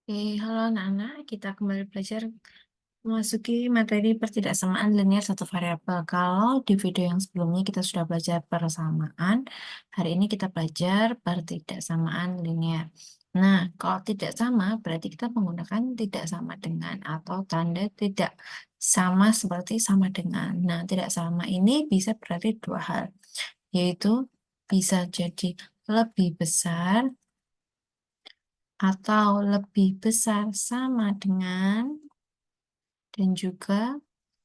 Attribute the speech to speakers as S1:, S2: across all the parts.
S1: Oke, halo anak-anak. Kita kembali belajar memasuki materi pertidaksamaan linear satu variabel. Kalau di video yang sebelumnya kita sudah belajar persamaan, hari ini kita belajar pertidaksamaan linear. Nah, kalau tidak sama berarti kita menggunakan tidak sama dengan atau tanda tidak sama seperti sama dengan. Nah, tidak sama ini bisa berarti dua hal, yaitu bisa jadi lebih besar atau lebih besar sama dengan dan juga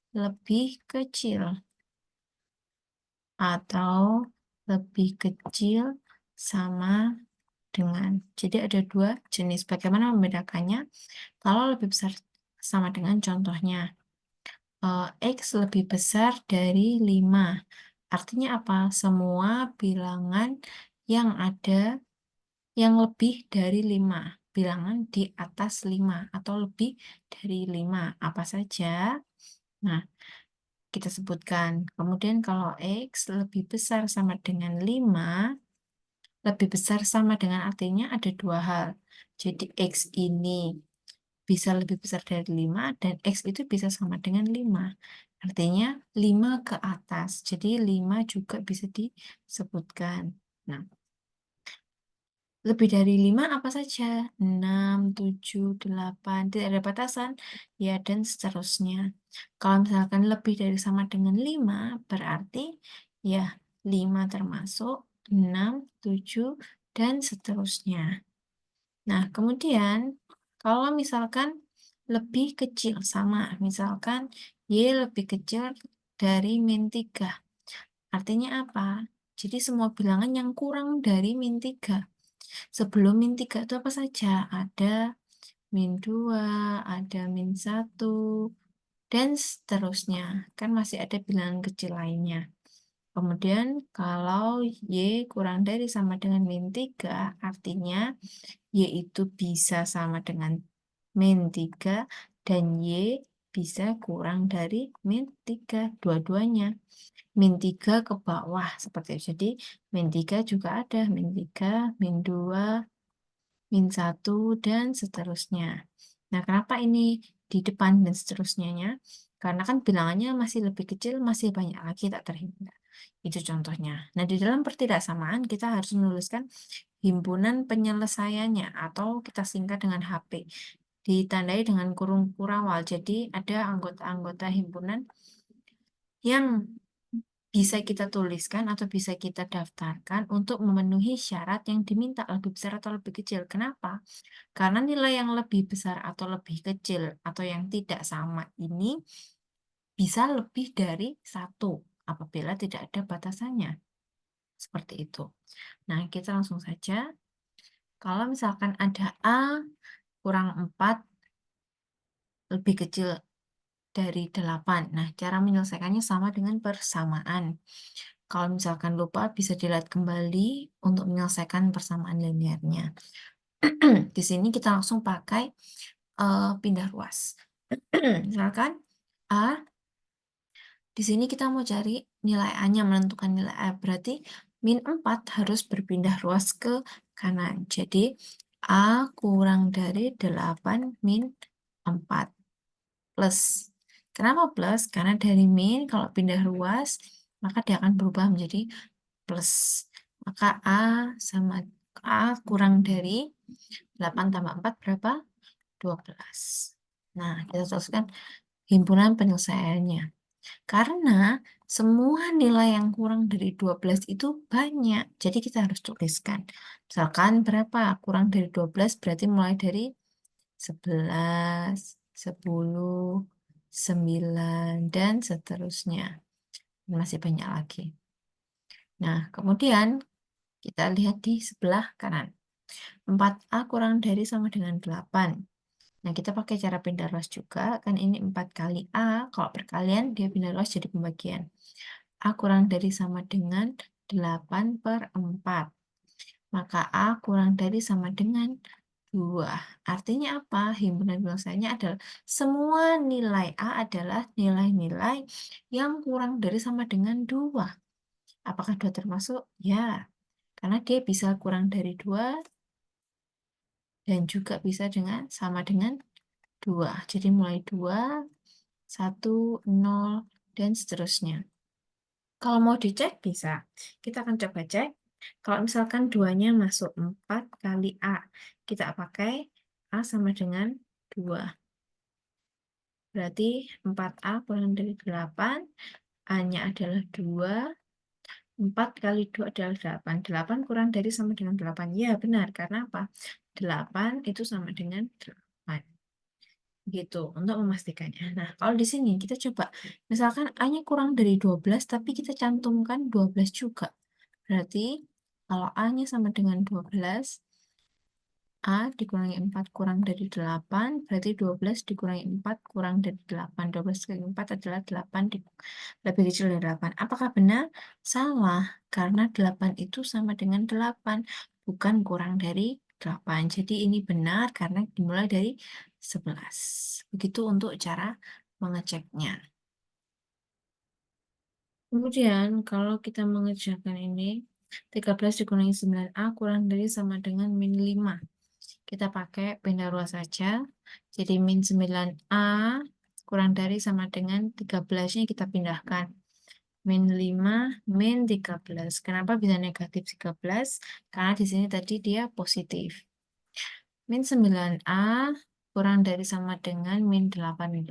S1: lebih kecil atau lebih kecil sama dengan. Jadi ada dua jenis. Bagaimana membedakannya? Kalau lebih besar sama dengan contohnya X lebih besar dari 5. Artinya apa? Semua bilangan yang ada yang lebih dari 5. Bilangan di atas 5 atau lebih dari 5. Apa saja? Nah, kita sebutkan. Kemudian kalau X lebih besar sama dengan 5, lebih besar sama dengan artinya ada dua hal. Jadi X ini bisa lebih besar dari 5 dan X itu bisa sama dengan 5. Artinya 5 ke atas. Jadi 5 juga bisa disebutkan. Nah, lebih dari 5 apa saja? 6, 7, 8, tidak ada batasan. Ya, dan seterusnya. Kalau misalkan lebih dari sama dengan 5, berarti ya 5 termasuk 6, 7, dan seterusnya. Nah, kemudian kalau misalkan lebih kecil sama, misalkan Y lebih kecil dari min 3. Artinya apa? Jadi semua bilangan yang kurang dari min 3. Sebelum min 3 itu apa saja? Ada min 2, ada min 1, dan seterusnya. Kan masih ada bilangan kecil lainnya. Kemudian kalau Y kurang dari sama dengan min 3, artinya Y itu bisa sama dengan min 3 dan Y bisa kurang dari min 3, dua-duanya. Min 3 ke bawah seperti itu. Jadi min 3 juga ada min 3, min 2, min 1, dan seterusnya. Nah, kenapa ini di depan dan seterusnya? Karena kan bilangannya masih lebih kecil, masih banyak lagi tak terhingga. Itu contohnya. Nah, di dalam pertidaksamaan kita harus menuliskan himpunan penyelesaiannya atau kita singkat dengan HP. Ditandai dengan kurung kurawal. Jadi ada anggota-anggota himpunan yang bisa kita tuliskan atau bisa kita daftarkan untuk memenuhi syarat yang diminta lebih besar atau lebih kecil. Kenapa? Karena nilai yang lebih besar atau lebih kecil atau yang tidak sama ini bisa lebih dari satu apabila tidak ada batasannya. Seperti itu. Nah, kita langsung saja. Kalau misalkan ada A kurang 4 lebih kecil dari 8. Nah, cara menyelesaikannya sama dengan persamaan. Kalau misalkan lupa, bisa dilihat kembali untuk menyelesaikan persamaan linearnya. Di sini kita langsung pakai pindah ruas. Misalkan A, di sini kita mau cari nilai A-nya, menentukan nilai A. Berarti min 4 harus berpindah ruas ke kanan. Jadi A kurang dari 8 min 4 plus. Kenapa plus? Karena dari min kalau pindah ruas, maka dia akan berubah menjadi plus. Maka A sama A kurang dari 8 tambah 4 berapa? 12. Nah, kita tuliskan himpunan penyelesaiannya. Karena semua nilai yang kurang dari 12 itu banyak. Jadi kita harus tuliskan. Misalkan berapa? Kurang dari 12 berarti mulai dari 11, 10, 9, dan seterusnya. Masih banyak lagi. Nah, kemudian kita lihat di sebelah kanan. 4A kurang dari sama dengan 8. Nah, kita pakai cara pindah ruas juga. Kan ini 4 kali A. Kalau perkalian, dia pindah ruas jadi pembagian. A kurang dari sama dengan 8/4. Maka A kurang dari sama dengan 2. Artinya apa? Himpunan bilangannya adalah semua nilai A adalah nilai-nilai yang kurang dari sama dengan 2. Apakah 2 termasuk? Ya, karena dia bisa kurang dari 2 dan juga bisa dengan sama dengan 2. Jadi mulai 2, 1, 0, dan seterusnya. Kalau mau dicek bisa. Kita akan coba cek. Kalau misalkan 2-nya masuk 4 kali A, kita pakai A sama dengan 2. Berarti 4A kurang dari 8, A-nya adalah 2, 4 kali 2 adalah 8. 8 kurang dari sama dengan 8. Ya, benar. Karena apa? 8 itu sama dengan 8. Gitu, untuk memastikannya. Nah, kalau di sini kita coba, misalkan A-nya kurang dari 12, tapi kita cantumkan 12 juga. Berarti, kalau A-nya sama dengan 12, A dikurangi 4 kurang dari 8, berarti 12 dikurangi 4 kurang dari 8. 12 kali 4 adalah 8, lebih kecil dari 8. Apakah benar? Salah, karena 8 itu sama dengan 8, bukan kurang dari 8. Jadi ini benar karena dimulai dari 11. Begitu untuk cara mengeceknya. Kemudian, kalau kita mengerjakan ini, 13 dikurangi 9A kurang dari sama dengan min 5. Kita pakai benda ruas saja. Jadi min 9A kurang dari sama dengan 13-nya kita pindahkan. Min 5, min 13. Kenapa bisa negatif 13? Karena di sini tadi dia positif. Min 9A kurang dari sama dengan min 18.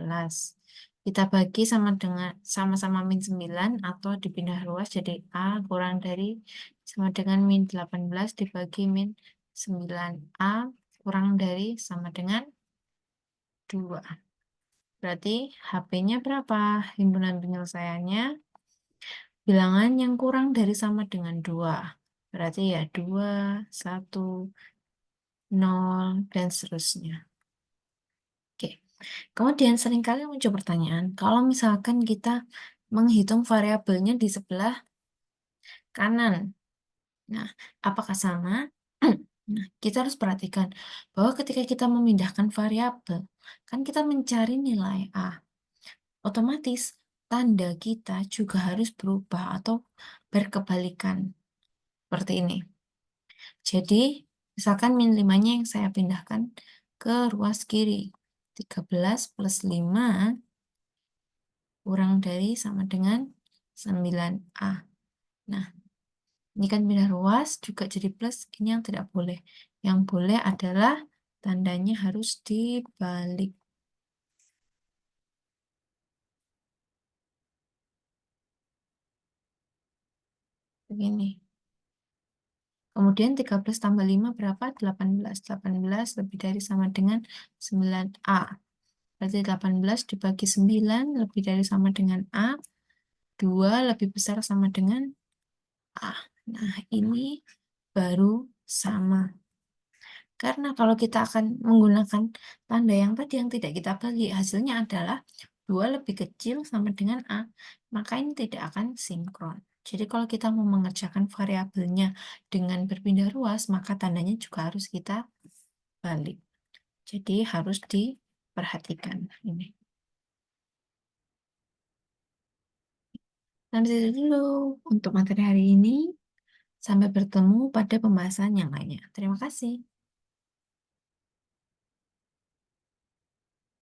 S1: Kita bagi sama-sama min 9 atau dipindah ruas jadi A kurang dari sama dengan min 18 dibagi min 9A kurang dari sama dengan 2. Berarti HP-nya berapa? Himpunan penyelesaiannya bilangan yang kurang dari sama dengan 2. Berarti ya 2, 1, 0, dan seterusnya. Oke. Kemudian seringkali muncul pertanyaan, kalau misalkan kita menghitung variabelnya di sebelah kanan, nah, apakah sama? Nah, kita harus perhatikan bahwa ketika kita memindahkan variabel, kan kita mencari nilai A. Otomatis tanda kita juga harus berubah atau berkebalikan. Seperti ini. Jadi, misalkan min 5-nya yang saya pindahkan ke ruas kiri. 13 plus 5 kurang dari sama dengan 9A. Nah, ini kan pindah ruas juga jadi plus, ini yang tidak boleh. Yang boleh adalah tandanya harus dibalik. Begini. Kemudian 13 tambah 5 berapa? 18. 18 lebih dari sama dengan 9A. Berarti 18 dibagi 9 lebih dari sama dengan A. 2 lebih besar sama dengan A. Nah, ini baru sama. Karena kalau kita akan menggunakan tanda yang tadi yang tidak kita bagi, hasilnya adalah 2 lebih kecil sama dengan A. Maka ini tidak akan sinkron. Jadi kalau kita mau mengerjakan variabelnya dengan berpindah ruas, maka tandanya juga harus kita balik. Jadi harus diperhatikan ini. Sampai situ dulu untuk materi hari ini. Sampai bertemu pada pembahasan yang lainnya. Terima kasih.